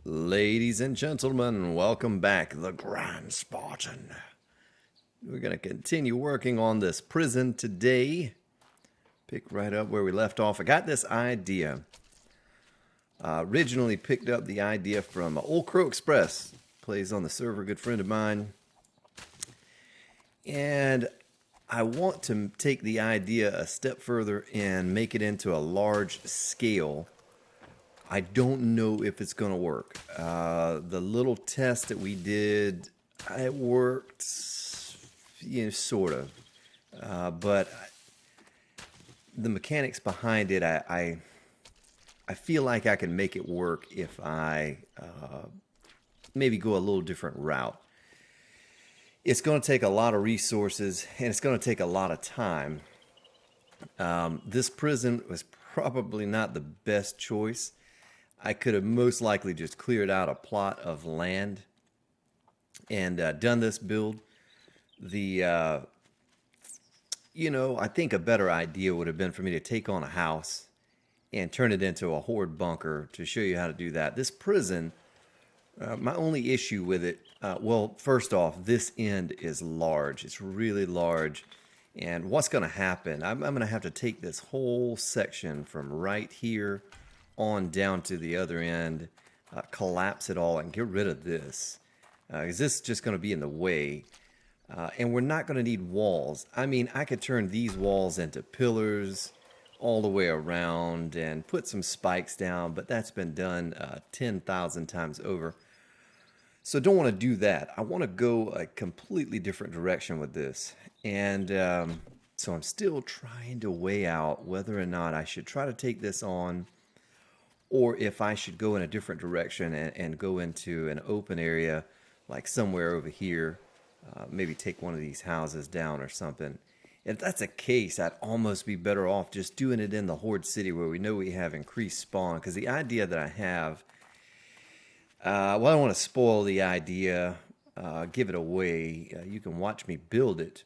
Ladies and gentlemen, welcome back, the Grand Spartan. We're going to continue working on this prison today. Pick right up where we left off. I got this idea. Originally picked up the idea from Old Crow Express. Plays on the server, good friend of mine. And I want to take the idea a step further and make it into a large scale. I don't know if it's going to work. The little test that we did, it worked, sort of. But the mechanics behind it, I feel like I can make it work if I maybe go a little different route. It's going to take a lot of resources, and it's going to take a lot of time. This prison was probably not the best choice. I could have most likely just cleared out a plot of land and done this build. I think a better idea would have been for me to take on a house and turn it into a horde bunker to show you how to do that. This prison, my only issue with it, well, first off, this end is large. It's really large. And what's going to happen, I'm going to have to take this whole section from right here on down to the other end, collapse it all and get rid of this, because this is just going to be in the way, and we're not going to need walls. I mean, I could turn these walls into pillars all the way around and put some spikes down, but that's been done 10,000 times over. So don't want to do that. I want to go a completely different direction with this, and so I'm still trying to weigh out whether or not I should try to take this on, or if I should go in a different direction and go into an open area, like somewhere over here, maybe take one of these houses down or something. If that's the case, I'd almost be better off just doing it in the Horde City where we know we have increased spawn. Because the idea that I have, well, I don't want to spoil the idea, give it away. You can watch me build it.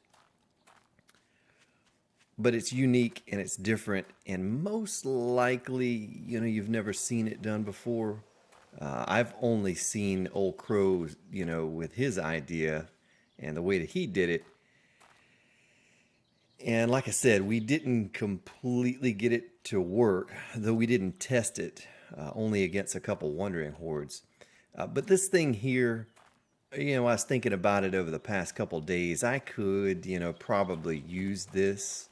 But it's unique and it's different, and most likely, you've never seen it done before. I've only seen Old Crow, with his idea and the way that he did it. And like I said, we didn't completely get it to work, though we didn't test it, only against a couple wandering hordes. But this thing here, I was thinking about it over the past couple days. I could, probably use this.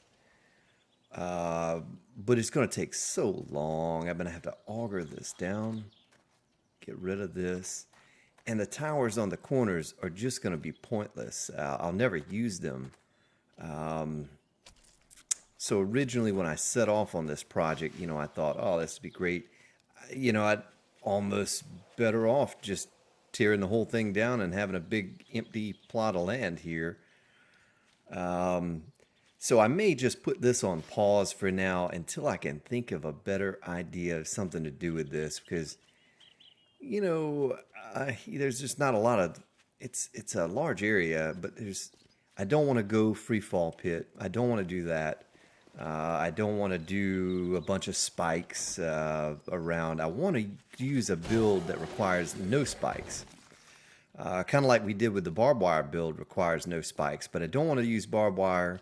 But it's going to take so long. I'm going to have to auger this down, get rid of this. And the towers on the corners are just going to be pointless. I'll never use them. So originally when I set off on this project, I thought, oh, this would be great. I'd almost better off just tearing the whole thing down and having a big empty plot of land here. So I may just put this on pause for now until I can think of a better idea of something to do with this, because, there's just not a lot of, it's a large area, but I don't want to go free fall pit. I don't want to do that. I don't want to do a bunch of spikes around. I want to use a build that requires no spikes. Kind of like we did with the barbed wire build, requires no spikes, but I don't want to use barbed wire.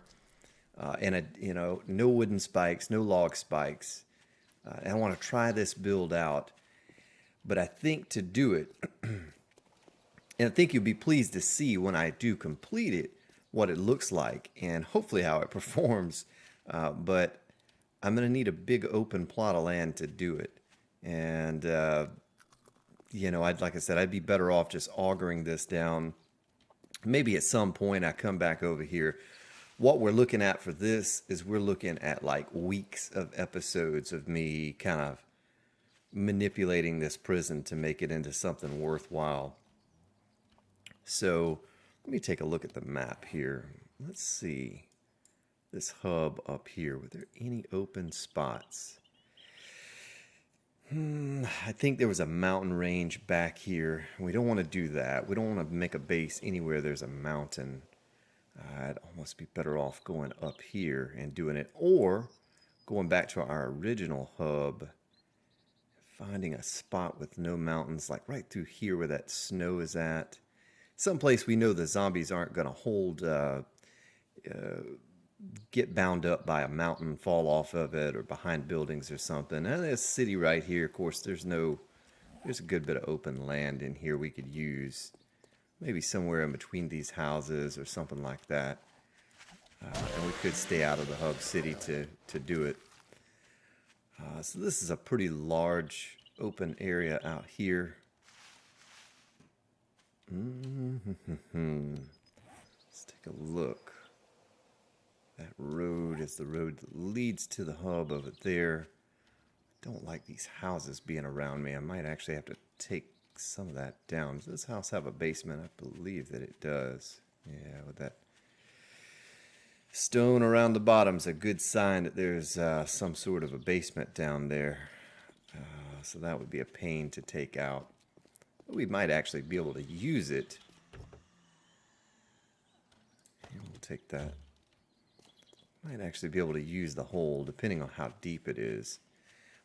And no wooden spikes, no log spikes. And I want to try this build out. But I think to do it, and I think you'll be pleased to see when I do complete it, what it looks like, and hopefully how it performs. But I'm going to need a big open plot of land to do it. And, like I said, I'd be better off just augering this down. Maybe at some point I come back over here. What we're looking at for this is we're looking at like weeks of episodes of me kind of manipulating this prison to make it into something worthwhile. So let me take a look at the map here. Let's see this hub up here. Were there any open spots? I think there was a mountain range back here. We don't want to do that. We don't want to make a base anywhere there's a mountain. I'd almost be better off going up here and doing it, or going back to our original hub. finding a spot with no mountains, like right through here where that snow is at. Someplace we know the zombies aren't going to get bound up by a mountain, fall off of it, or behind buildings or something. And this city right here, of course, there's a good bit of open land in here we could use. Maybe somewhere in between these houses or something like that. And we could stay out of the hub city to do it. So this is a pretty large open area out here. Let's take a look. That road is the road that leads to the hub over there. Don't like these houses being around me. I might actually have to take some of that down. Does this house have a basement? I believe that it does. Yeah, with that stone around the bottom's a good sign that there's some sort of a basement down there. So that would be a pain to take out. We might actually be able to use it. Here, we'll take that. Might actually be able to use the hole depending on how deep it is.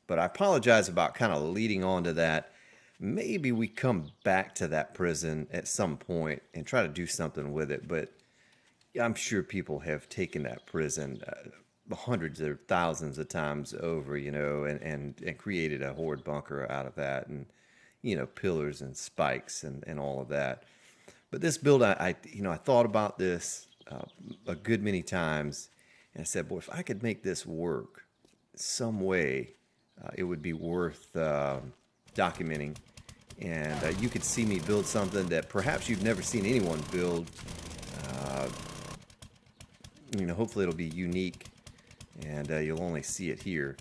But I apologize about kind of leading on to that. Maybe we come back to that prison at some point and try to do something with it. But I'm sure people have taken that prison hundreds or thousands of times over, you know, and created a horde bunker out of that, and you know, pillars and spikes and all of that. But this build, I thought about this a good many times, and I said, boy, if I could make this work some way, it would be worth documenting. And you could see me build something that perhaps you've never seen anyone build. Hopefully it'll be unique, and you'll only see it here.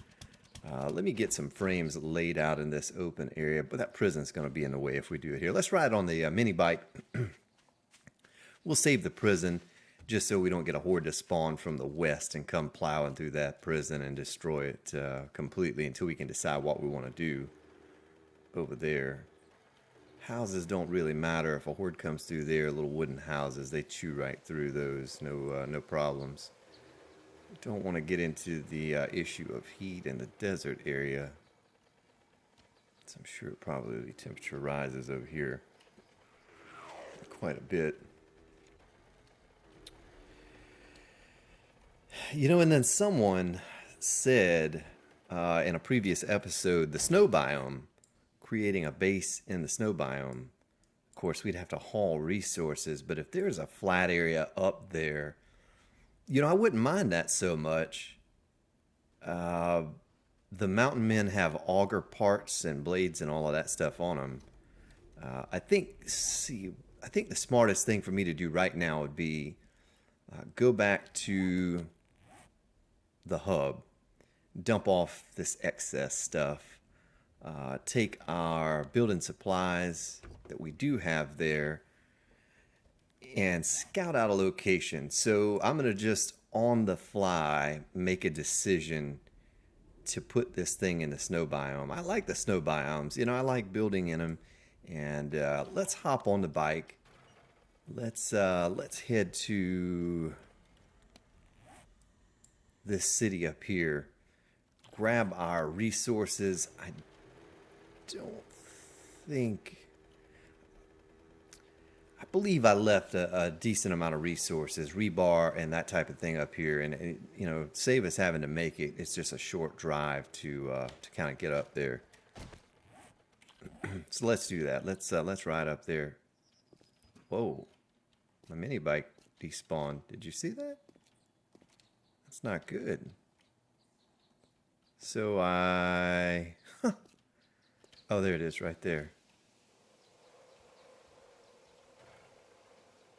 Let me get some frames laid out in this open area, but that prison's going to be in the way if we do it here. Let's ride on the mini bike. We'll save the prison just so we don't get a horde to spawn from the west and come plowing through that prison and destroy it completely until we can decide what we want to do over there. Houses don't really matter. If a horde comes through there, little wooden houses, they chew right through those, no problems. Don't want to get into the issue of heat in the desert area. So I'm sure probably the temperature rises over here quite a bit. You know, and then someone said in a previous episode, the snow biome, creating a base in the snow biome. Of course, we'd have to haul resources, but if there's a flat area up there, you know, I wouldn't mind that so much. The mountain men have auger parts and blades and all of that stuff on them. I think the smartest thing for me to do right now would be go back to the hub, dump off this excess stuff, take our building supplies that we do have there, and scout out a location. So I'm going to just on the fly make a decision to put this thing in the snow biome. I like the snow biomes. You know, I like building in them. And let's hop on the bike. Let's head to this city up here. Grab our resources. I believe I left a decent amount of resources, rebar and that type of thing up here, and you know, save us having to make it. It's just a short drive to kind of get up there. So let's do that. Let's ride up there. Whoa, my mini bike despawned. Did you see that? That's not good. So oh, there it is right there.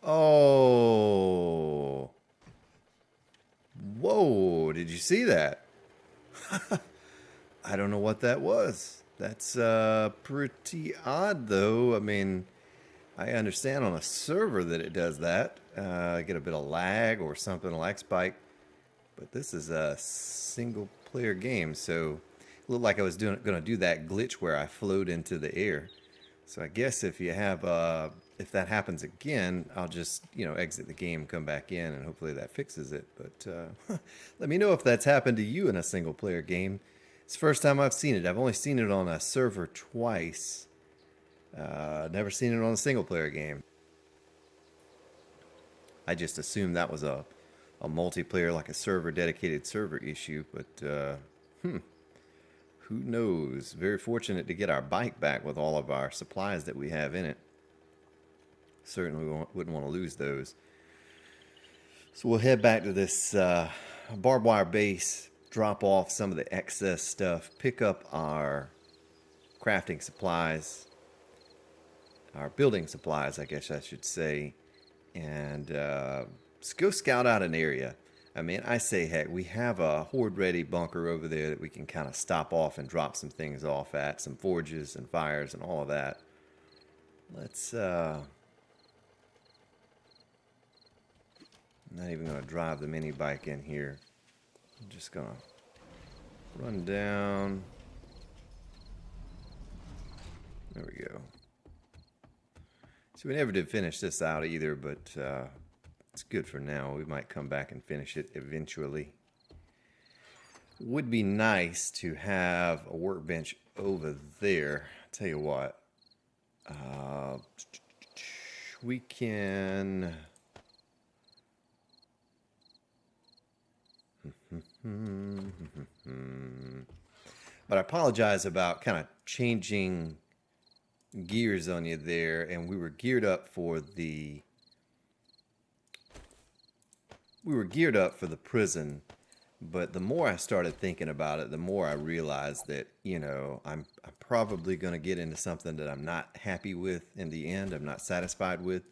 Oh. Whoa, did you see that? I don't know what that was. That's pretty odd, though. I mean, I understand on a server that it does that. Get a bit of lag or something, a lag spike. But this is a single-player game, so it looked like I was going to do that glitch where I float into the air. So I guess if you have if that happens again, I'll just, you know, exit the game, come back in, and hopefully that fixes it. But let me know if that's happened to you in a single-player game. It's the first time I've seen it. I've only seen it on a server twice. Never seen it on a single player game. I just assumed that was a multiplayer, like a server dedicated server issue, but who knows? Very fortunate to get our bike back with all of our supplies that we have in it. Certainly wouldn't want to lose those. So we'll head back to this barbed wire base, drop off some of the excess stuff, pick up our crafting supplies, our building supplies, I guess I should say, and let's go scout out an area. I mean, I say, heck, we have a horde-ready bunker over there that we can kind of stop off and drop some things off at, some forges and fires and all of that. Let's, I'm not even going to drive the mini bike in here. I'm just going to run down. There we go. So we never did finish this out either, but it's good for now. We might come back and finish it eventually. Would be nice to have a workbench over there. I'll tell you what. We can... But I apologize about kind of changing gears on you there, and we were geared up for the prison, but the more I started thinking about it, the more I realized that, you know, I'm probably going to get into something that I'm not happy with in the end. I'm not satisfied with,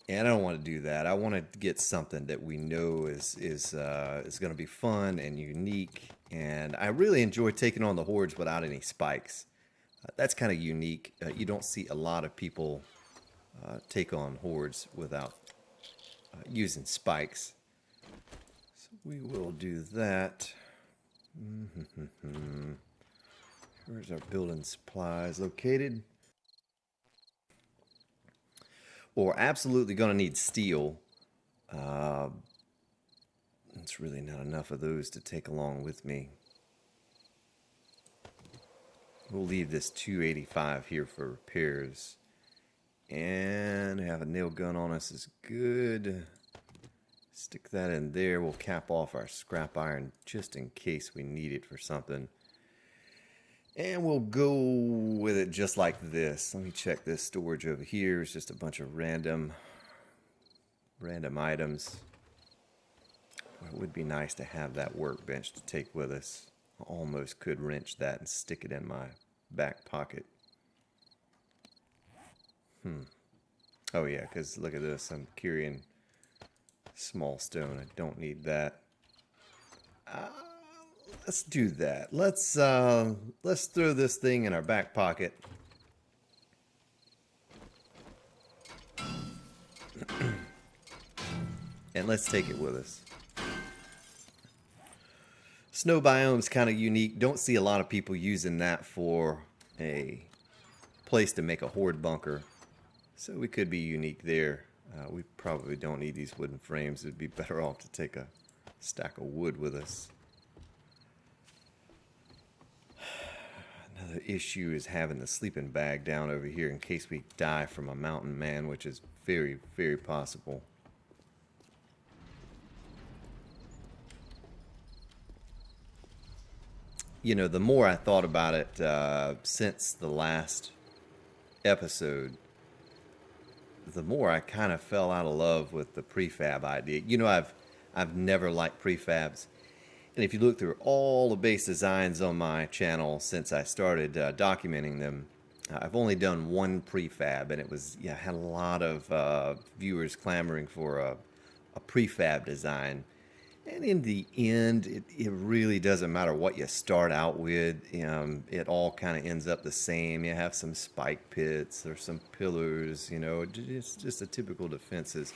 and I don't want to do that. I want to get something that we know is going to be fun and unique, and I really enjoy taking on the hordes without any spikes. That's kind of unique. You don't see a lot of people take on hordes without using spikes. So we will do that. Where's our building supplies located? Well, we're absolutely going to need steel. It's really not enough of those to take along with me. We'll leave this 285 here for repairs. And have a nail gun on us is good. Stick that in there. We'll cap off our scrap iron just in case we need it for something. And we'll go with it just like this. Let me check this storage over here. It's just a bunch of random items. It would be nice to have that workbench to take with us. I almost could wrench that and stick it in my back pocket. Oh yeah, because look at this. I'm carrying small stone. I don't need that. Let's do that. Let's throw this thing in our back pocket. And let's take it with us. Snow biome's kind of unique. Don't see a lot of people using that for a place to make a horde bunker. So we could be unique there. We probably don't need these wooden frames. It'd be better off to take a stack of wood with us. Another issue is having the sleeping bag down over here in case we die from a mountain man, which is very, very possible. You know, the more I thought about it since the last episode, the more I kind of fell out of love with the prefab idea. You know, I've never liked prefabs. And if you look through all the base designs on my channel since I started documenting them, I've only done one prefab, and it was, yeah, I had a lot of viewers clamoring for a prefab design. And in the end, it really doesn't matter what you start out with. It all kind of ends up the same. You have some spike pits or some pillars, you know, it's just a typical defenses.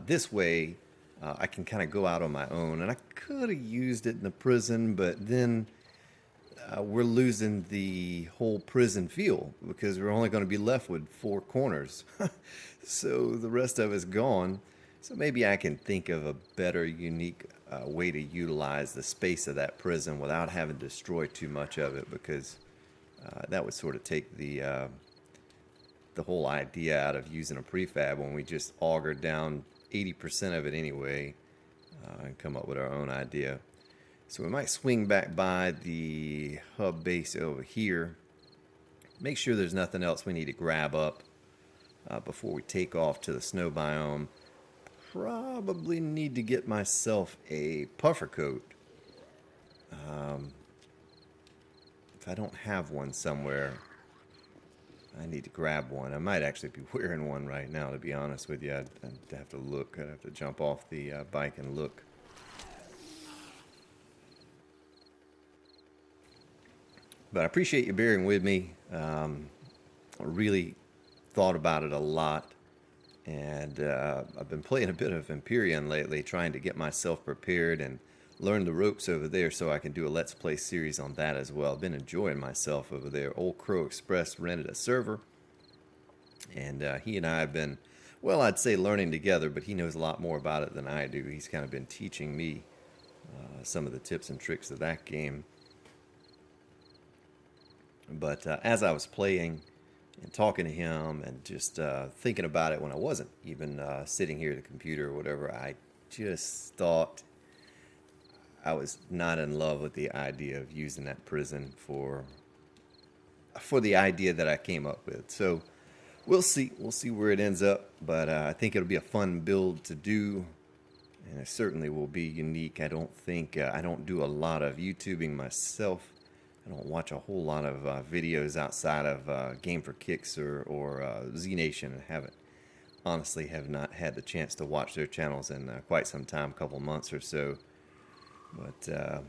This way, I can kind of go out on my own. And I could have used it in the prison, but then we're losing the whole prison feel because we're only going to be left with 4 corners. So the rest of it's gone. So maybe I can think of a better, unique way to utilize the space of that prison without having to destroy too much of it, because that would sort of take the whole idea out of using a prefab when we just augured down 80% of it anyway, and come up with our own idea. So we might swing back by the hub base over here. Make sure there's nothing else we need to grab up before we take off to the snow biome. Probably need to get myself a puffer coat. If I don't have one somewhere, I need to grab one. I might actually be wearing one right now, to be honest with you. I'd have to look. I'd have to jump off the bike and look. But I appreciate you bearing with me. I really thought about it a lot. And I've been playing a bit of Empyrean lately, trying to get myself prepared and learn the ropes over there so I can do a Let's Play series on that as well. I've been enjoying myself over there. Old Crow Express rented a server, and he and I have been, well, I'd say learning together, but he knows a lot more about it than I do. He's kind of been teaching me some of the tips and tricks of that game. But as I was playing and talking to him and just thinking about it when I wasn't even sitting here at the computer or whatever, I just thought I was not in love with the idea of using that prison for the idea that I came up with. So we'll see where it ends up, but I think it'll be a fun build to do, and it certainly will be unique. I don't think I don't do a lot of YouTubing myself. I don't watch a whole lot of videos outside of Game for Kicks or Z Nation. I honestly have not had the chance to watch their channels in quite some time, a couple months or so. But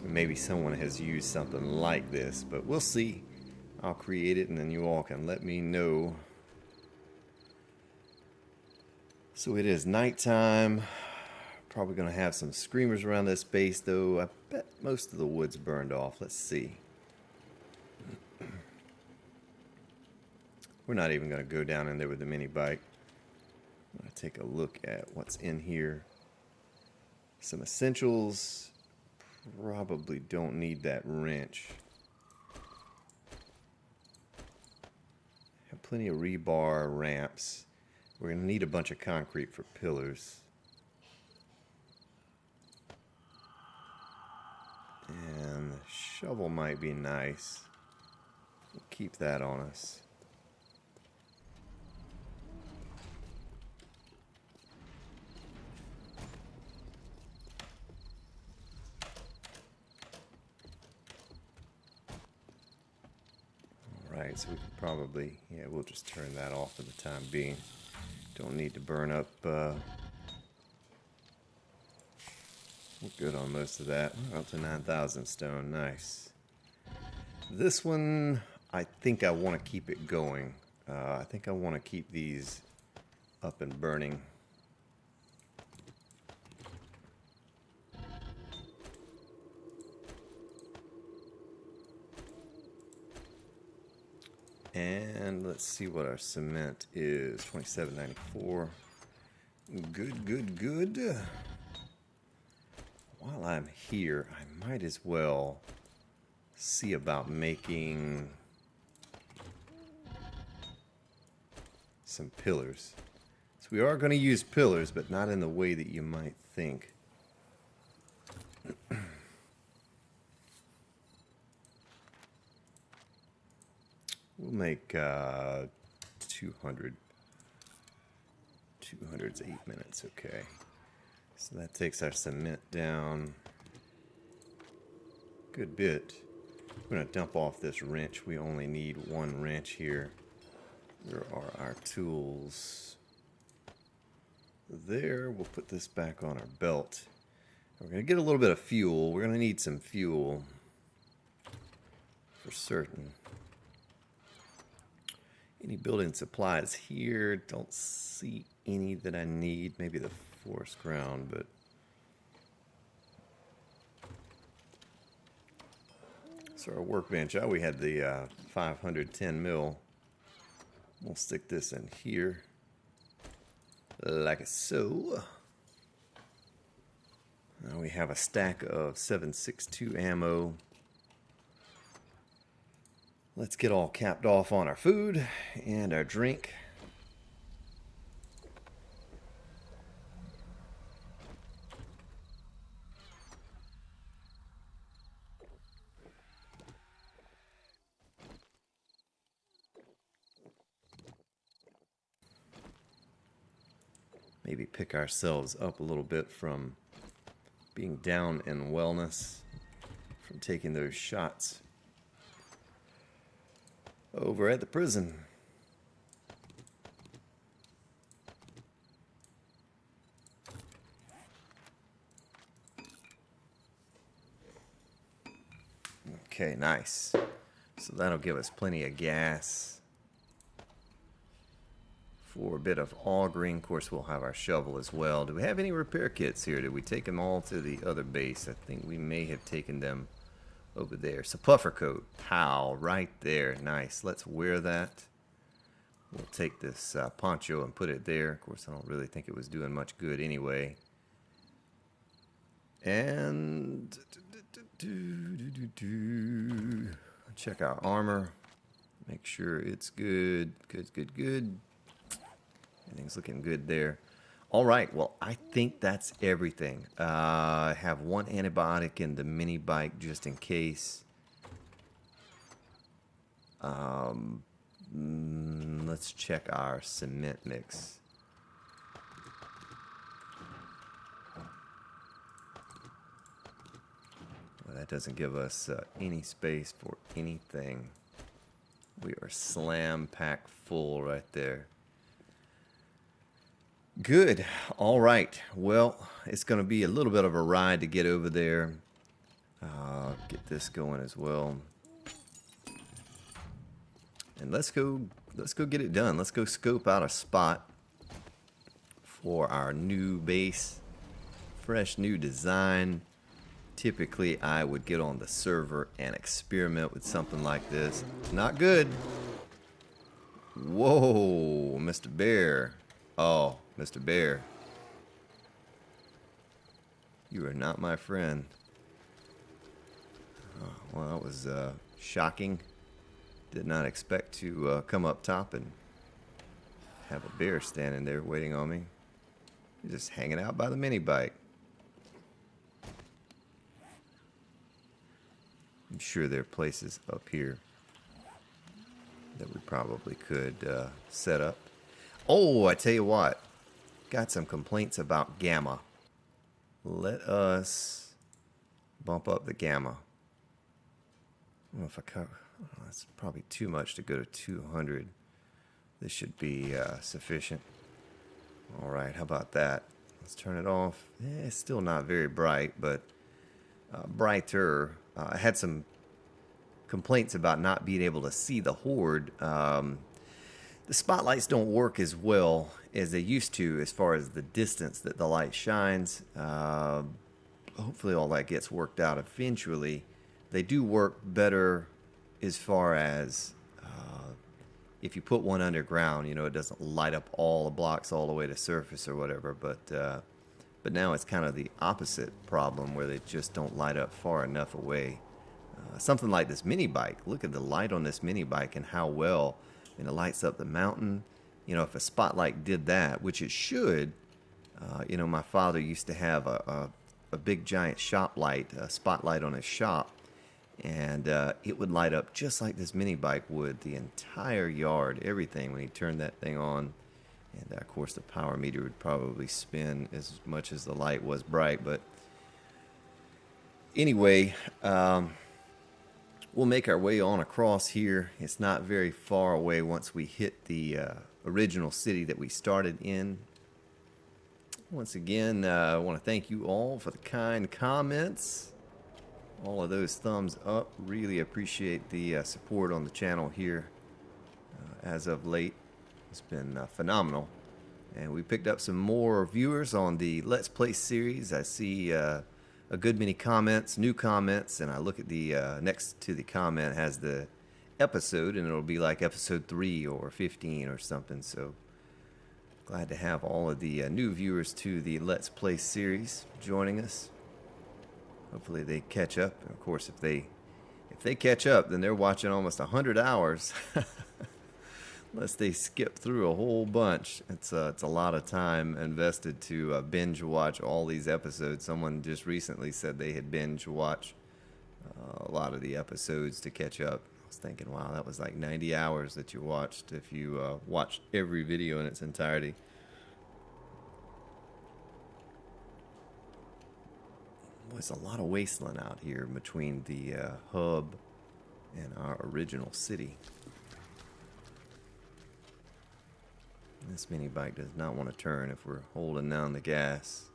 maybe someone has used something like this, but we'll see. I'll create it and then you all can let me know. So it is nighttime. Probably going to have some screamers around this base, though. I bet most of the wood's burned off. Let's see. We're not even going to go down in there with the mini bike. I'm going to take a look at what's in here. Some essentials. Probably don't need that wrench. Have plenty of rebar ramps. We're going to need a bunch of concrete for pillars. And the shovel might be nice. We'll keep that on us. Alright, so we can probably, yeah, we'll just turn that off for the time being. Don't need to burn up, we're good on most of that. We're up to 9,000 stone, nice. This one, I think I want to keep it going. I think I want to keep these up and burning. And let's see what our cement is. 27.94. Good, good, good. While I'm here, I might as well see about making some pillars. So we are going to use pillars, but not in the way that you might think. We'll make 200. 200's 8 minutes, okay. So that takes our cement down a good bit. We're going to dump off this wrench. We only need one wrench here. Where are our tools? There, we'll put this back on our belt. We're going to get a little bit of fuel. We're going to need some fuel for certain. Any building supplies here? Don't see any that I need. Maybe the forest ground, but so our workbench. Oh, we had the 510 mil. We'll stick this in here. like so. Now we have a stack of 7.62 ammo. Let's get all capped off on our food and our drink. Maybe pick ourselves up a little bit from being down in wellness, from taking those shots over at the prison. Okay, nice. So that'll give us plenty of gas for a bit of augering. Of course, we'll have our shovel as well. Do we have any repair kits here? Did we take them all to the other base? I think we may have taken them over there. So puffer coat, pow, right there. Nice. Let's wear that. We'll take this poncho and put it there. Of course, I don't really think it was doing much good anyway. And check our armor. Make sure it's good. Good. Everything's looking good there. All right, well, I think that's everything. I have one antibiotic in the mini bike just in case. Let's check our cement mix. Well, that doesn't give us any space for anything. We are slam packed full right there. Good. All right. Well, it's going to be a little bit of a ride to get over there. Get this going as well. And let's go get it done. Let's go scope out a spot for our new base. Fresh new design. Typically, I would get on the server and experiment with something like this. Not good. Whoa, Mr. Bear. Oh, Mr. Bear. You are not my friend. Oh, well, that was shocking. Did not expect to come up top and have a bear standing there waiting on me. He's just hanging out by the mini bike. I'm sure there are places up here that we probably could set up. Oh, I tell you what. Got some complaints about gamma. Let us bump up the gamma. I don't know if I cover. Oh, that's probably too much to go to 200. This should be sufficient. All right, how about that? Let's turn it off. It's still not very bright, but brighter. I had some complaints about not being able to see the horde. The spotlights don't work as well as they used to as far as the distance that the light shines. Hopefully all that gets worked out eventually. They do work better as far as if you put one underground, you know, it doesn't light up all the blocks all the way to surface or whatever. But now it's kind of the opposite problem where they just don't light up far enough away. Something like this mini bike. Look at the light on this mini bike and how well. And it lights up the mountain. You know, if a spotlight did that, which it should, you know, my father used to have a big giant shop light, a spotlight on his shop, and it would light up just like this mini bike would, the entire yard, everything when he turned that thing on. And of course the power meter would probably spin as much as the light was bright. But anyway, we'll make our way on across here. It's not very far away once we hit the original city that we started in. Once again, I want to thank you all for the kind comments. All of those thumbs up. Really appreciate the support on the channel here as of late. It's been phenomenal. And we picked up some more viewers on the Let's Play series. I see a good many comments, new comments, and I look at the next to the comment has the episode, and it'll be like episode 3 or 15 or something. So Glad to have all of the new viewers to the Let's Play series joining us. Hopefully they catch up. Of course, if they catch up, then they're watching almost 100 hours. Unless they skip through a whole bunch. It's a lot of time invested to binge watch all these episodes. Someone just recently said they had binge watched a lot of the episodes to catch up. I was thinking, wow, that was like 90 hours that you watched if you watched every video in its entirety. There's a lot of wasteland out here between the hub and our original city. This mini bike does not want to turn if we're holding down the gas.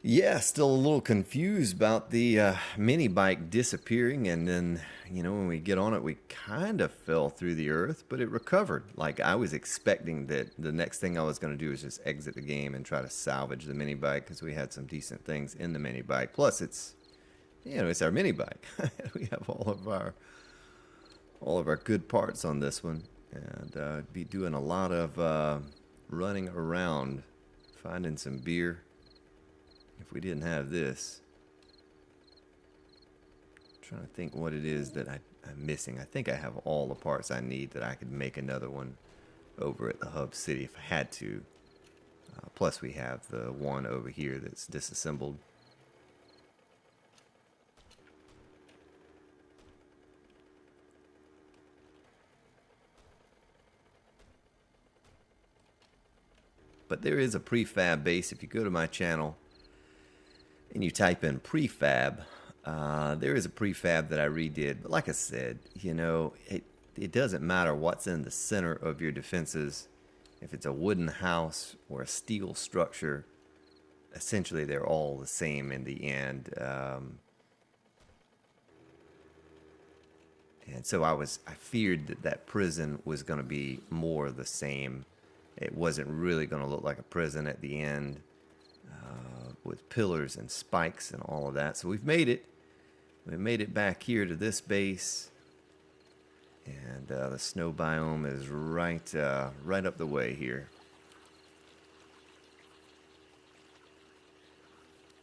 Yeah, still a little confused about the mini bike disappearing, and then, you know, when we get on it, we kind of fell through the earth, but it recovered. Like, I was expecting that the next thing I was going to do is just exit the game and try to salvage the mini bike, because we had some decent things in the mini bike. Plus, it's, you know, it's our mini bike. We have all of our good parts on this one, and be doing a lot of running around, finding some beer. If we didn't have this, I'm trying to think what it is that I'm missing. I think I have all the parts I need that I could make another one over at the hub city if I had to. Plus we have the one over here that's disassembled. But there is a prefab base. If you go to my channel and you type in prefab, there is a prefab that I redid. But like I said, you know, it doesn't matter what's in the center of your defenses. If it's a wooden house or a steel structure, essentially they're all the same in the end. And so I feared that prison was going to be more of the same. It wasn't really going to look like a prison at the end. With pillars and spikes and all of that. So we've made it. We made it back here to this base. And the snow biome is right up the way here.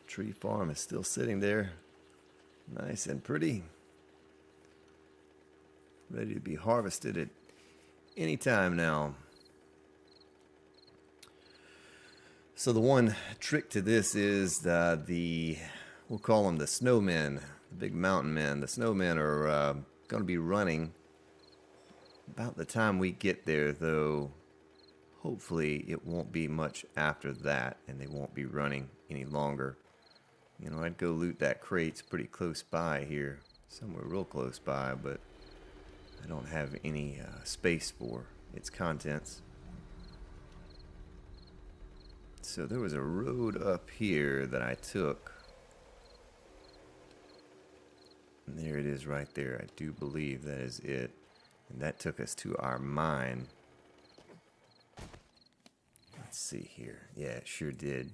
Tree farm is still sitting there. Nice and pretty. Ready to be harvested at any time now. So the one trick to this is we'll call them the snowmen, the big mountain men. The snowmen are going to be running about the time we get there, though hopefully it won't be much after that and they won't be running any longer. You know, I'd go loot that crate. It's pretty close by here, somewhere real close by, but I don't have any space for its contents. So there was a road up here that I took. And there it is right there. I do believe that is it. And that took us to our mine. Let's see here. Yeah, it sure did.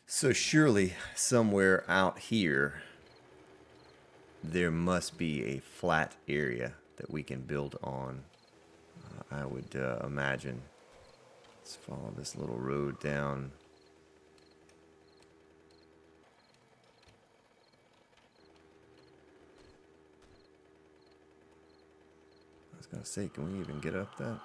So surely somewhere out here there must be a flat area that we can build on. I would imagine. Let's follow this little road down. I was going to say, can we even get up that?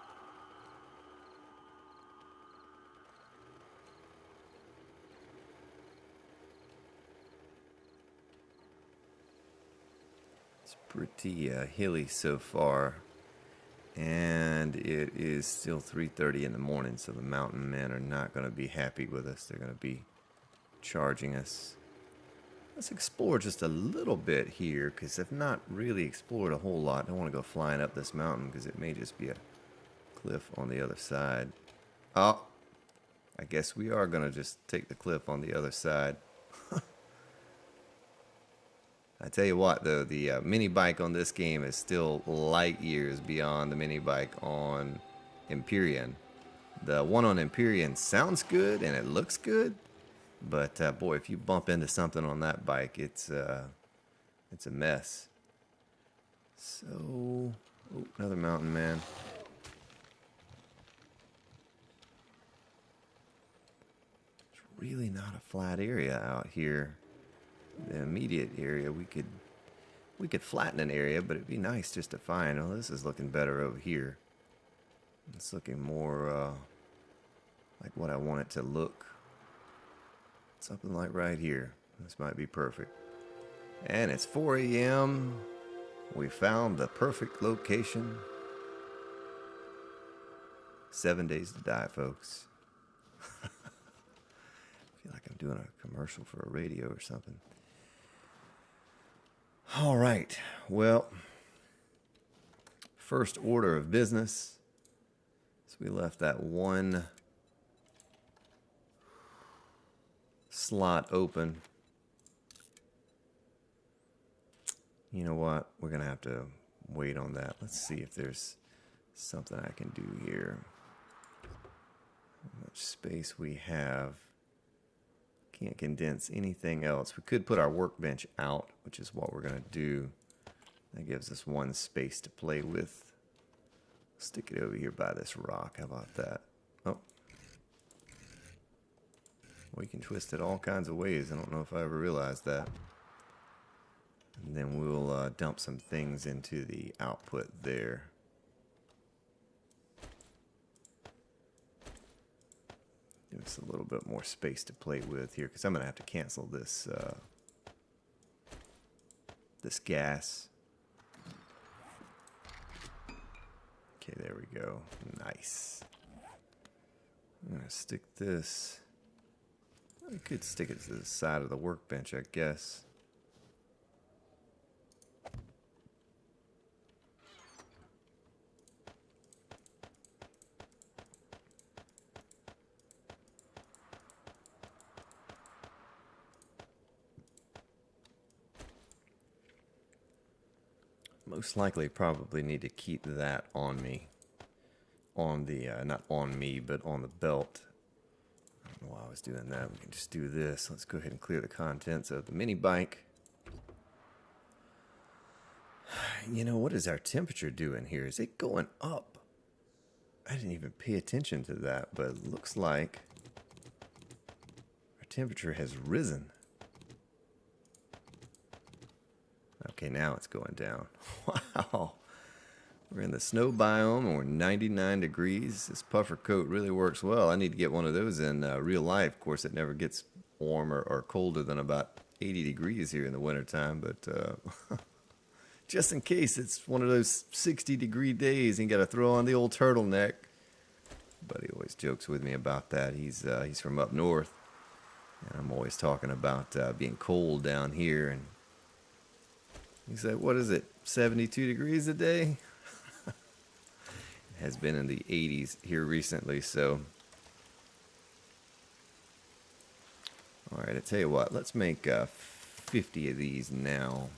It's pretty hilly so far. And it is still 3:30 in the morning, so the mountain men are not going to be happy with us. They're going to be charging us. Let's explore just a little bit here, because I've not really explored a whole lot. I don't want to go flying up this mountain, because it may just be a cliff on the other side. Oh, I guess we are going to just take the cliff on the other side. I tell you what, though, the mini bike on this game is still light years beyond the mini bike on Empyrean. The one on Empyrean sounds good and it looks good, but boy, if you bump into something on that bike, it's a mess. So, oh, another mountain man. really not a flat area out here. The immediate area, we could flatten an area, but it'd be nice just to find. Oh, this is looking better over here. It's looking more like what I want it to look. Something like right here. This might be perfect. And it's 4 a.m. We found the perfect location. 7 days to die, folks. I feel like I'm doing a commercial for a radio or something. All right. Well, first order of business. So we left that one slot open. You know what? We're going to have to wait on that. Let's see if there's something I can do here. How much space we have. Can't condense anything else. We could put our workbench out, which is what we're going to do. That gives us one space to play with. Stick it over here by this rock. How about that? Oh. We can twist it all kinds of ways. I don't know if I ever realized that. And then we'll dump some things into the output there. Give us a little bit more space to play with here, because I'm going to have to cancel this this gas. Okay, there we go. Nice. I'm going to stick this. I could stick it to the side of the workbench, I guess. Most likely probably need to keep that on me. On the, not on me, but on the belt. I don't know why I was doing that. We can just do this. Let's go ahead and clear the contents of the mini bike. You know, what is our temperature doing here? Is it going up? I didn't even pay attention to that, but it looks like our temperature has risen. Okay, now it's going down. Wow. We're in the snow biome and we're 99 degrees. This puffer coat really works well. I need to get one of those in real life. Of course, it never gets warmer or colder than about 80 degrees here in the wintertime, but just in case it's one of those 60-degree days and you got to throw on the old turtleneck. Buddy always jokes with me about that. He's from up north, and I'm always talking about being cold down here, and he said, what is it, 72 degrees a day? It has been in the 80s here recently, so. All right, I tell you what, let's make 50 of these now.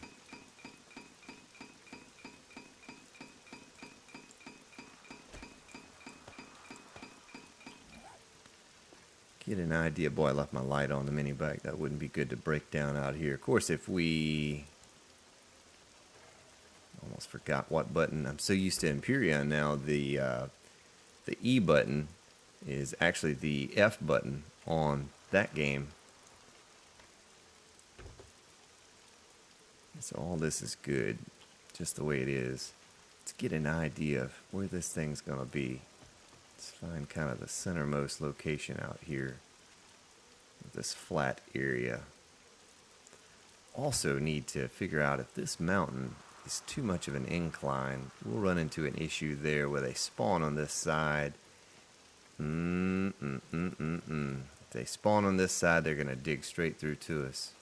Get an idea. Boy, I left my light on the mini bike. That wouldn't be good to break down out here. Of course, if we... Almost forgot what button. I'm so used to Empyrean now. The E button is actually the F button on that game. So all this is good, just the way it is. Let's get an idea of where this thing's going to be. Let's find kind of the centermost location out here. This flat area. Also need to figure out if this mountain is too much of an incline. We'll run into an issue there where they spawn on this side. If they spawn on this side, they're going to dig straight through to us.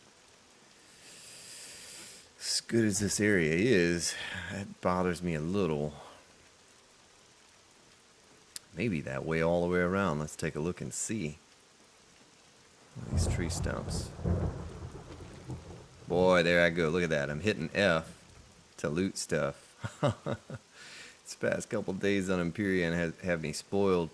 As good as this area is, that bothers me a little. Maybe that way all the way around. Let's take a look and see. These tree stumps. Boy, there I go. Look at that. I'm hitting F to loot stuff. This past couple days on Empyrean have me spoiled.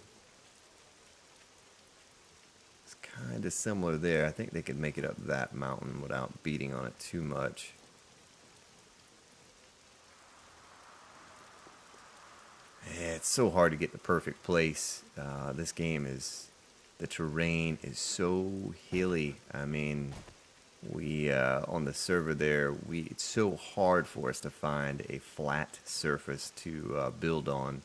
It's kind of similar there. I think they could make it up that mountain without beating on it too much. Yeah, it's so hard to get the perfect place. This game is The terrain is so hilly. I mean, we on the server there, it's so hard for us to find a flat surface to build on,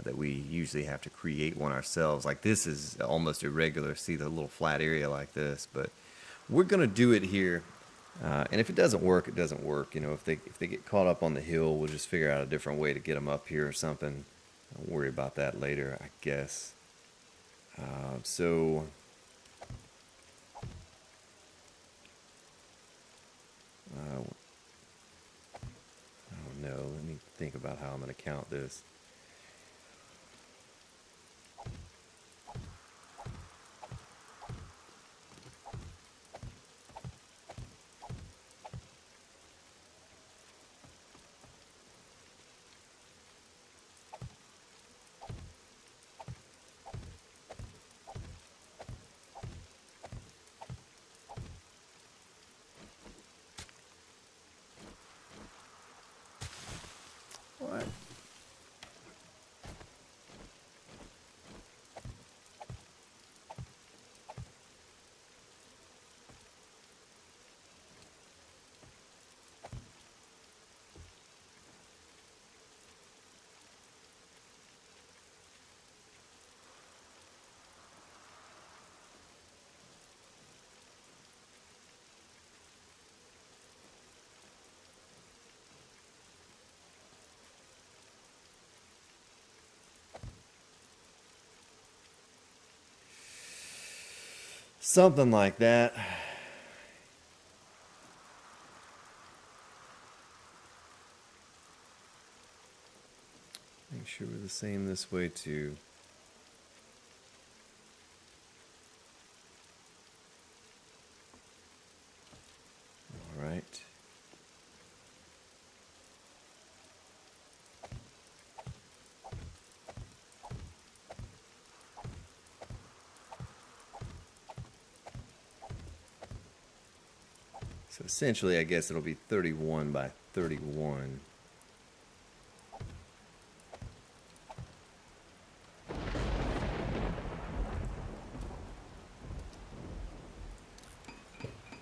that we usually have to create one ourselves. Like this is almost irregular. See the little flat area like this, but we're gonna do it here. And if it doesn't work, it doesn't work. You know, if they get caught up on the hill, we'll just figure out a different way to get them up here or something. I'll worry about that later, I guess. So I don't know. Let me think about how I'm going to count this. What? Something like that. Make sure we're the same this way too. All right. So essentially, I guess it'll be 31 by 31.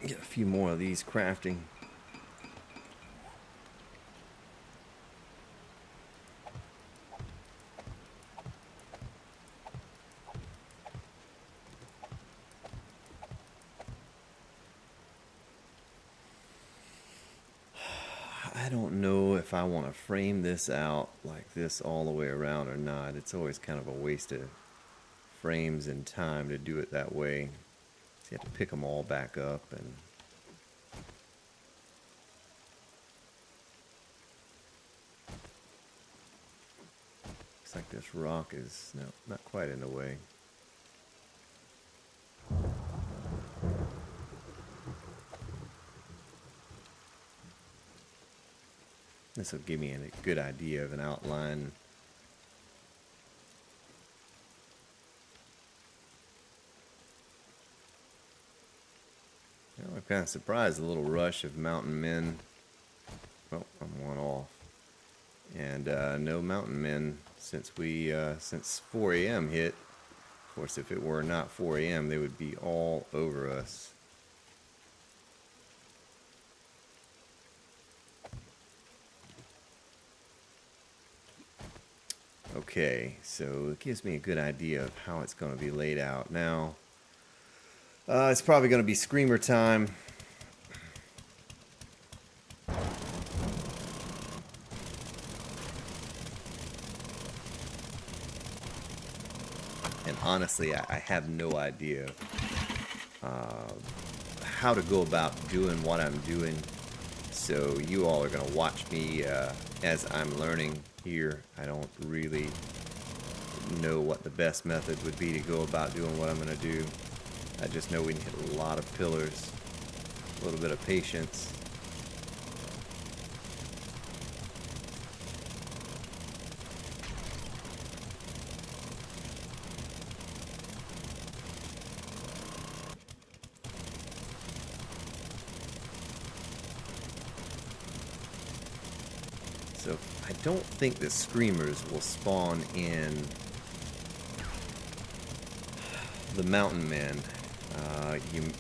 Get a few more of these crafting. I don't know if I want to frame this out like this all the way around or not. It's always kind of a waste of frames and time to do it that way. So you have to pick them all back up and looks like this rock is no, not quite in the way. This will give me a good idea of an outline. You know, I'm kind of surprised, a little rush of mountain men. Oh, I'm one off. And no mountain men since since 4 a.m. hit. Of course, if it were not 4 a.m., they would be all over us. Okay, so it gives me a good idea of how it's going to be laid out. Now, it's probably going to be screamer time. And honestly, I have no idea how to go about doing what I'm doing. So you all are going to watch me as I'm learning here. I don't really know what the best method would be to go about doing what I'm going to do. I just know we need a lot of pillars, a little bit of patience. So I don't think the screamers will spawn in the mountain men.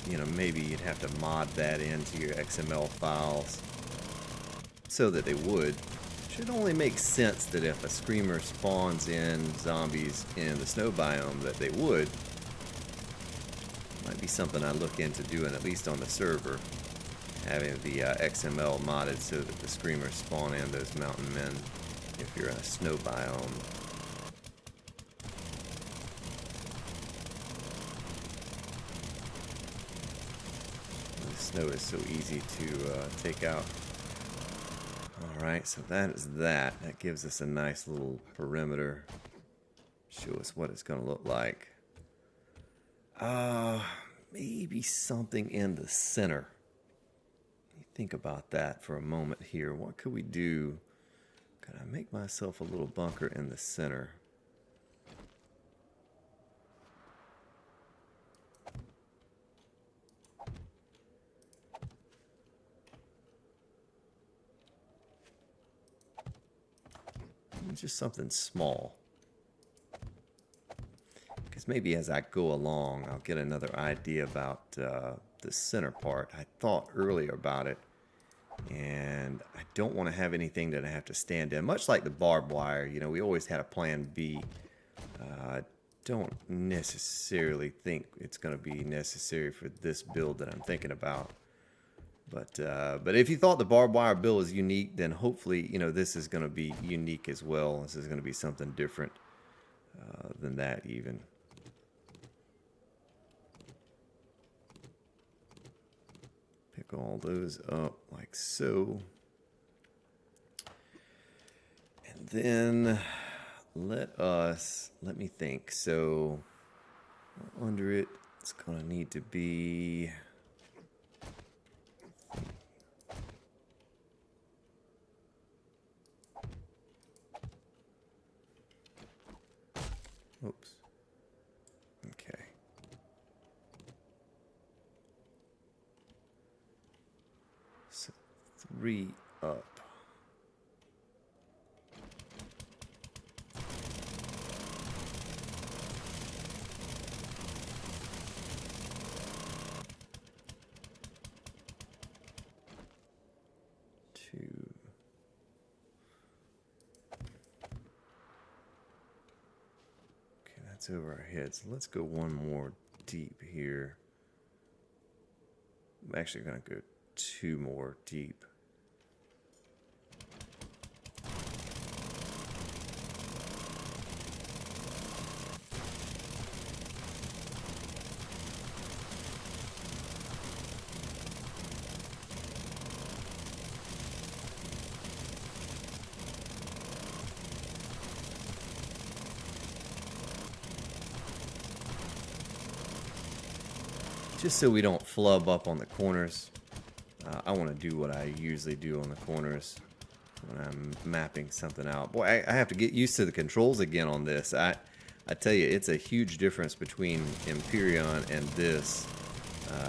You know, maybe you'd have to mod that into your XML files so that they would. Should only make sense that if a screamer spawns in zombies in the snow biome that they would. Might be something I look into doing, at least on the server. Having the XML modded so that the screamers spawn in those mountain men if you're in a snow biome. The snow is so easy to take out. Alright, so that is that. That gives us a nice little perimeter. Show us what it's going to look like. Maybe something in the center. Think about that for a moment here. What could we do? Could I make myself a little bunker in the center? Just something small. Because maybe as I go along, I'll get another idea about the center part. I thought earlier about it, and I don't want to have anything that I have to stand in. Much like the barbed wire, you know, we always had a plan B. I don't necessarily think it's going to be necessary for this build that I'm thinking about. But if you thought the barbed wire build was unique, then hopefully, you know, this is going to be unique as well. This is going to be something different than that even. Pick all those up like so. And then let me think. So under it, it's going to need to be... Oops. Okay. So 3 up. That's over our heads. Let's go one more deep here. I'm actually going to go 2 more deep. Just so we don't flub up on the corners. I want to do what I usually do on the corners when I'm mapping something out. Boy, I have to get used to the controls again on this. I tell you, it's a huge difference between Empyrean and this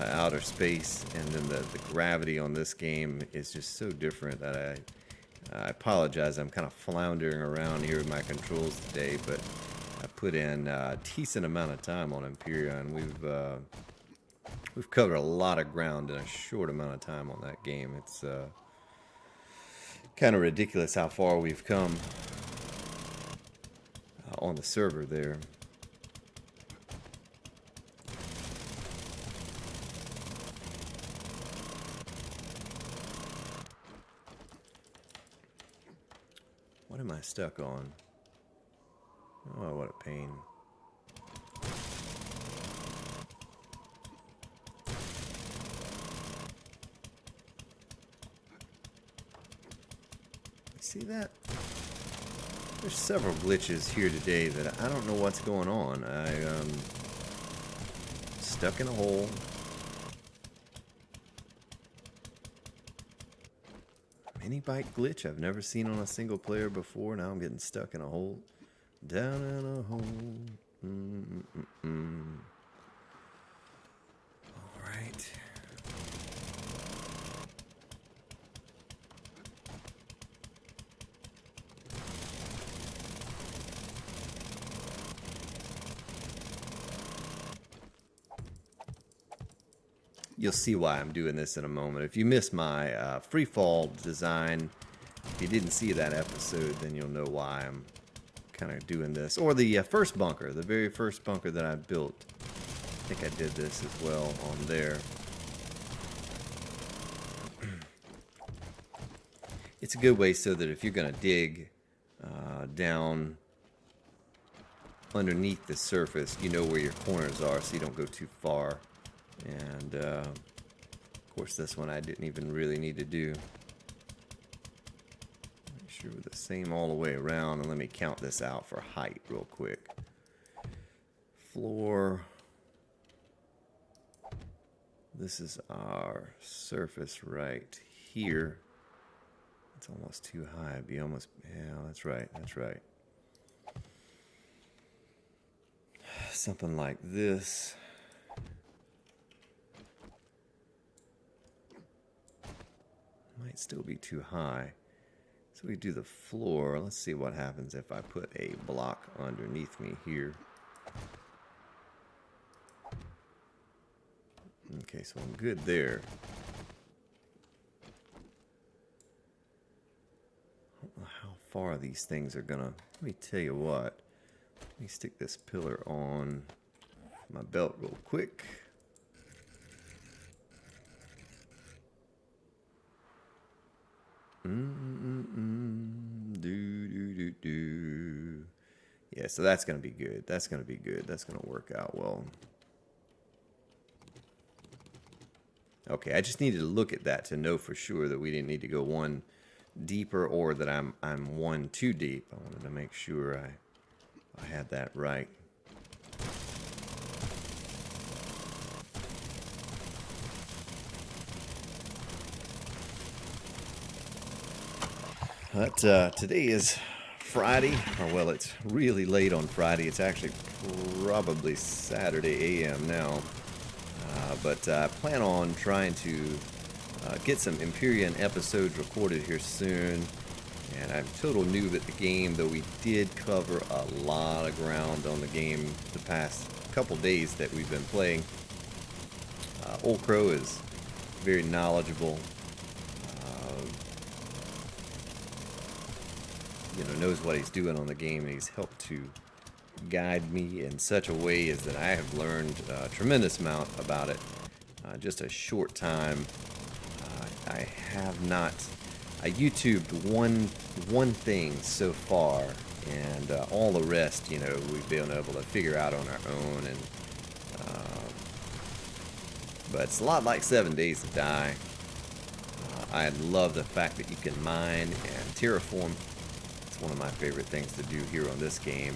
outer space, and then the gravity on this game is just so different that I apologize. I'm kind of floundering around here with my controls today, but I put in a decent amount of time on Empyrean. We've covered a lot of ground in a short amount of time on that game. It's kind of ridiculous how far we've come on the server there. What am I stuck on? Oh, what a pain. See that? There's several glitches here today that I don't know what's going on. I'm stuck in a hole. Mini bike glitch I've never seen on a single player before. Now I'm getting stuck in a hole. Down in a hole. All right. you'll see why I'm doing this in a moment. If you missed my free fall design, if you didn't see that episode, then you'll know why I'm kind of doing this. Or the first bunker, the very first bunker that I built. I think I did this as well on there. It's a good way so that if you're going to dig down underneath the surface, you know where your corners are so you don't go too far. And of course this one I didn't even really need to do. Make sure we're the same all the way around, and let me count this out for height real quick. Floor. This is our surface right here. It's almost too high. It'd be almost, yeah, that's right, that's right. Something like this. Might still be too high. So we do the floor. Let's see what happens if I put a block underneath me here. Okay, so I'm good there. I don't know how far these things are gonna. Let me tell you what. Let me stick this pillar on my belt real quick. Yeah, so that's gonna be good. That's gonna be good. That's gonna work out well. Okay, I just needed to look at that to know for sure that we didn't need to go one deeper, or that I'm one too deep. I wanted to make sure I had that right. But today is Friday, or well, it's really late on Friday. It's actually probably Saturday AM now. But I plan on trying to get some Empyrean episodes recorded here soon. And I'm total noob at the game, though we did cover a lot of ground on the game the past couple days that we've been playing. Old Crow is very knowledgeable. Knows what he's doing on the game, and he's helped to guide me in such a way as that I have learned a tremendous amount about it. Just a short time. I have not. I YouTubed one thing so far, and all the rest, we've been able to figure out on our own. And but it's a lot like 7 Days to Die. I love the fact that you can mine and terraform. It's one of my favorite things to do here on this game.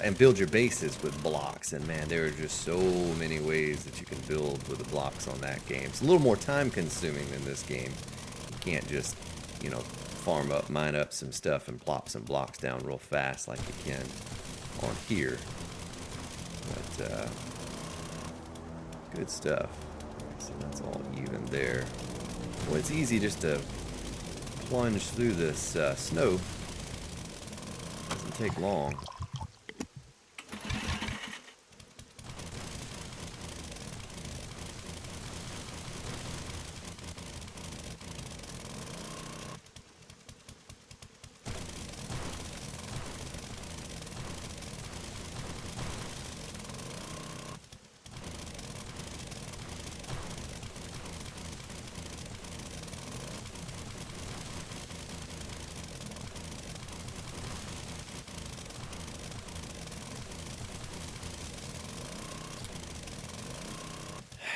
And build your bases with blocks. And man, there are just so many ways that you can build with the blocks on that game. It's a little more time consuming than this game. You can't just, farm up, mine up some stuff and plop some blocks down real fast like you can on here. But, good stuff. So that's all even there. Well, it's easy just to plunge through this snow. Doesn't take long.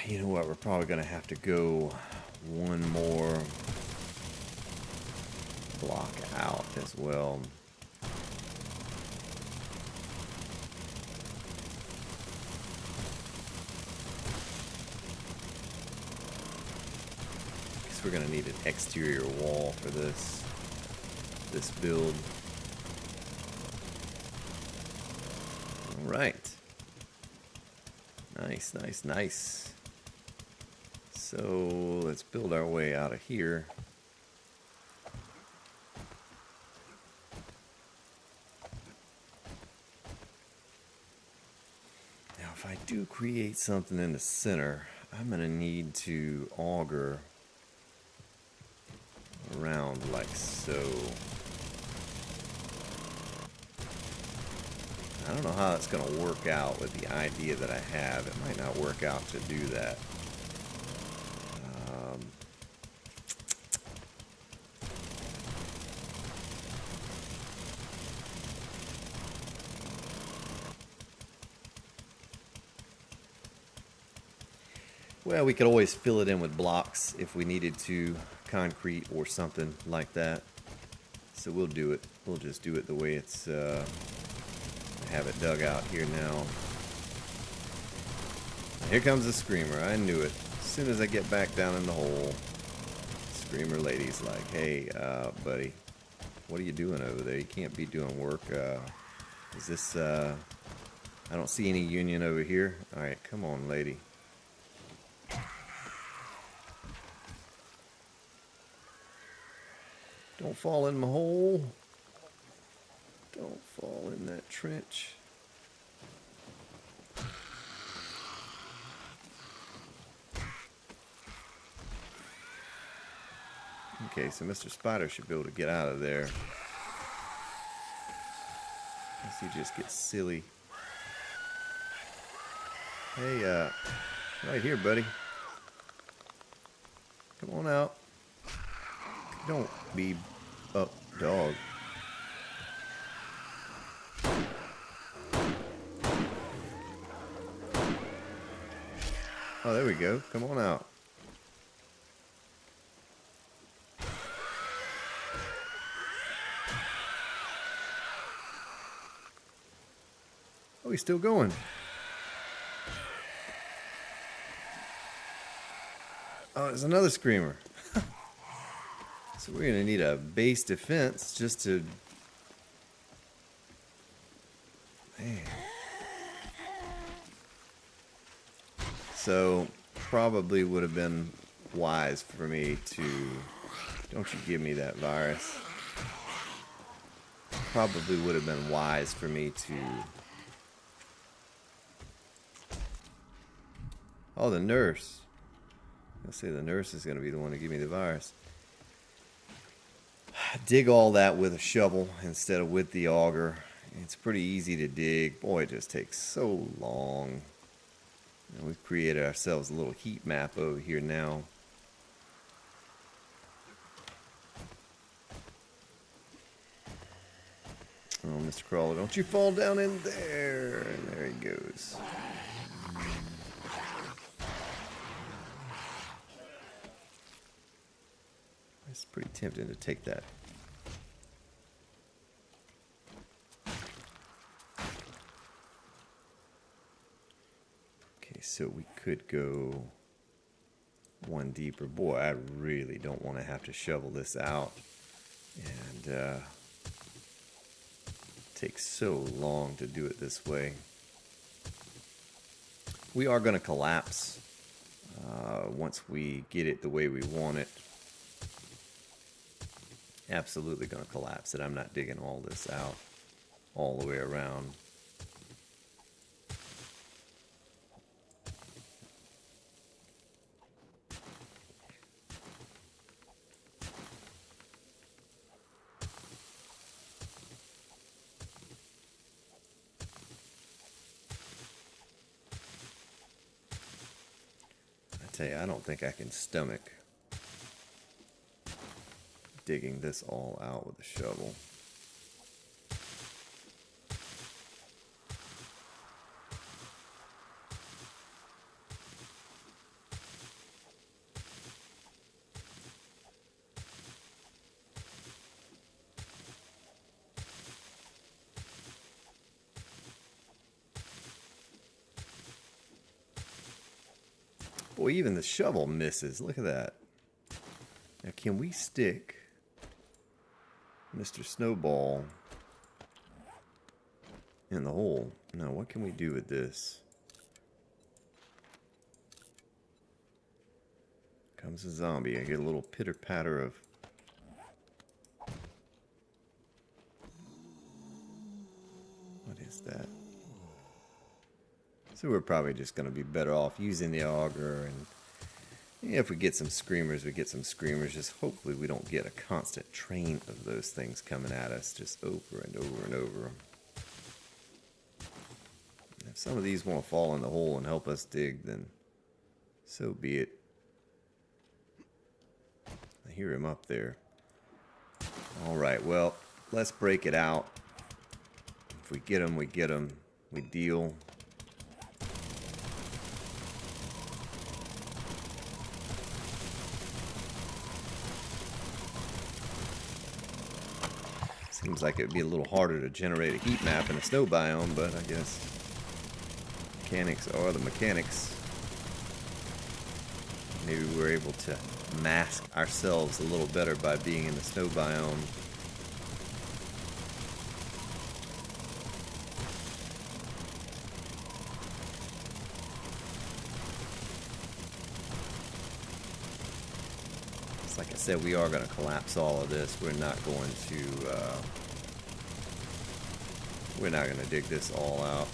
You know what, we're probably going to have to go one more block out as well. Guess we're going to need an exterior wall for this build. All right. Nice, nice, nice. So let's build our way out of here. Now, if I do create something in the center, I'm gonna need to auger around like so. I don't know how that's going to work out with the idea that I have. It might not work out to do that. Well, we could always fill it in with blocks if we needed to, concrete or something like that. So we'll do it. We'll just do it the way it's, I have it dug out here now. Here comes the screamer. I knew it. As soon as I get back down in the hole, screamer lady's like, hey, buddy, what are you doing over there? You can't be doing work. Is this, I don't see any union over here. All right, come on, lady. Don't fall in my hole. Don't fall in that trench. Okay, so Mr. Spider should be able to get out of there. Unless he just gets silly. Hey, right here, buddy. Come on out. Don't be up, dog. Oh, there we go. Come on out. Oh, he's still going. Oh, there's another screamer. So we're gonna need a base defense just to... Man. So probably would have been wise for me to... Don't you give me that virus. Probably would have been wise for me to... Oh, the nurse. I'll say the nurse is going to be the one to give me the virus. Dig all that with a shovel instead of with the auger. It's pretty easy to dig. Boy, it just takes so long. And we've created ourselves a little heat map over here now. Oh, Mr. Crawler, don't you fall down in there. And there he goes. It's pretty tempting to take that. Okay, so we could go one deeper. Boy, I really don't want to have to shovel this out. And it takes so long to do it this way. We are going to collapse once we get it the way we want it. Absolutely going to collapse it. I'm not digging all this out all the way around. I tell you, I don't think I can stomach digging this all out with a shovel. Boy, even the shovel misses. Look at that. Now, can we stick Mr. Snowball in the hole? No, what can we do with this? Comes a zombie. I get a little pitter patter of... What is that? So we're probably just going to be better off using the auger, and if we get some screamers, we get some screamers. Just hopefully we don't get a constant train of those things coming at us just over and over and over. If some of these want to fall in the hole and help us dig, then so be it. I hear him up there. Alright, well, let's break it out. If we get them, we get them. We deal. Seems like it would be a little harder to generate a heat map in a snow biome, but I guess mechanics are the mechanics. Maybe we're able to mask ourselves a little better by being in the snow biome. Like I said, we are going to collapse all of this. We're not going to dig this all out.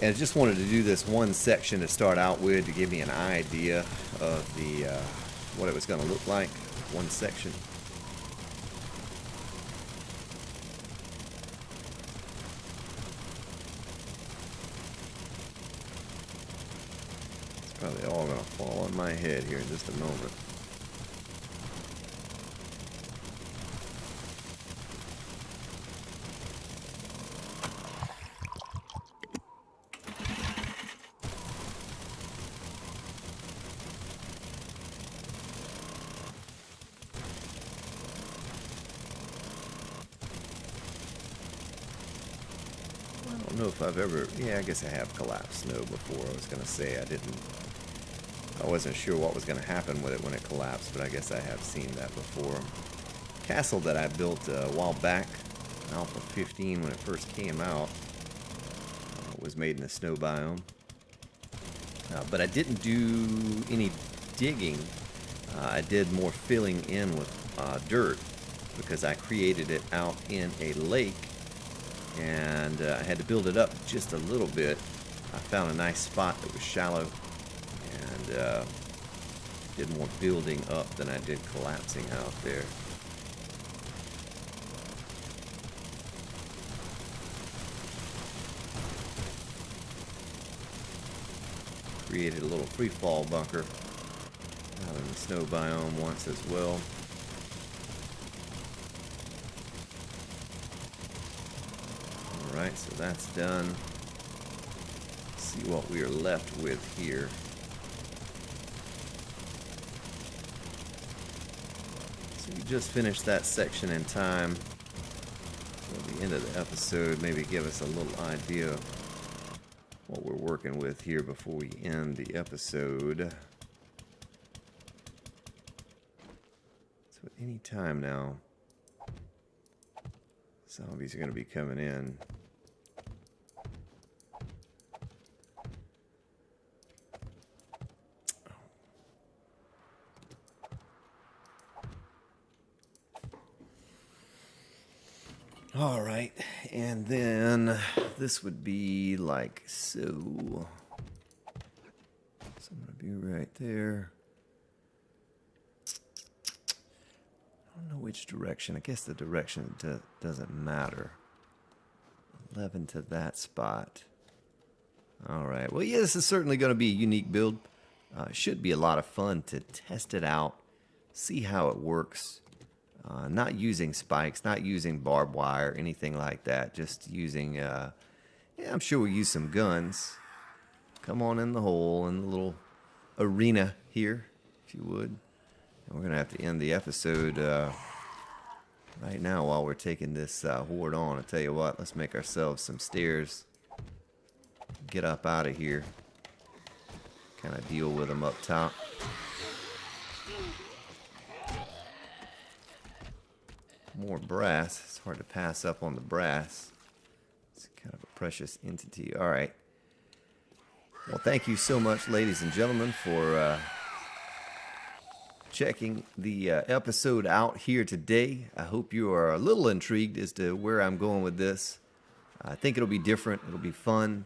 And I just wanted to do this one section to start out with to give me an idea of the what it was going to look like. One section. It's probably all going to fall on my head here in just a moment. I don't know if I've ever, yeah, I guess I have collapsed snow before. I was going to say I wasn't sure what was going to happen with it when it collapsed, but I guess I have seen that before. Castle that I built a while back, Alpha 15, when it first came out, was made in the snow biome. But I didn't do any digging. I did more filling in with dirt because I created it out in a lake. And I had to build it up just a little bit. I found a nice spot that was shallow and did more building up than I did collapsing out there. Created a little free fall bunker out in the snow biome once as well. Alright, so that's done. Let's see what we are left with here. So we just finished that section in time. So at the end of the episode, maybe give us a little idea of what we're working with here before we end the episode. So at any time now, zombies are going to be coming in. All right, and then this would be like so. So I'm going to be right there. I don't know which direction. I guess the direction doesn't matter. 11 to that spot. All right. Well, yeah, this is certainly going to be a unique build. Should be a lot of fun to test it out, see how it works. Not using spikes, not using barbed wire, anything like that. Just using, yeah, I'm sure we'll use some guns. Come on in the hole, in the little arena here, if you would. And we're going to have to end the episode right now while we're taking this horde on. I'll tell you what, let's make ourselves some stairs. Get up out of here. Kind of deal with them up top. More brass. It's hard to pass up on the brass. It's kind of a precious entity. All right. Well, thank you so much, ladies and gentlemen, for checking the episode out here today. I hope you are a little intrigued as to where I'm going with this. I think it'll be different. It'll be fun.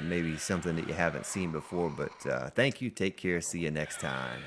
maybe something that you haven't seen before. But thank you. Take care. See you next time.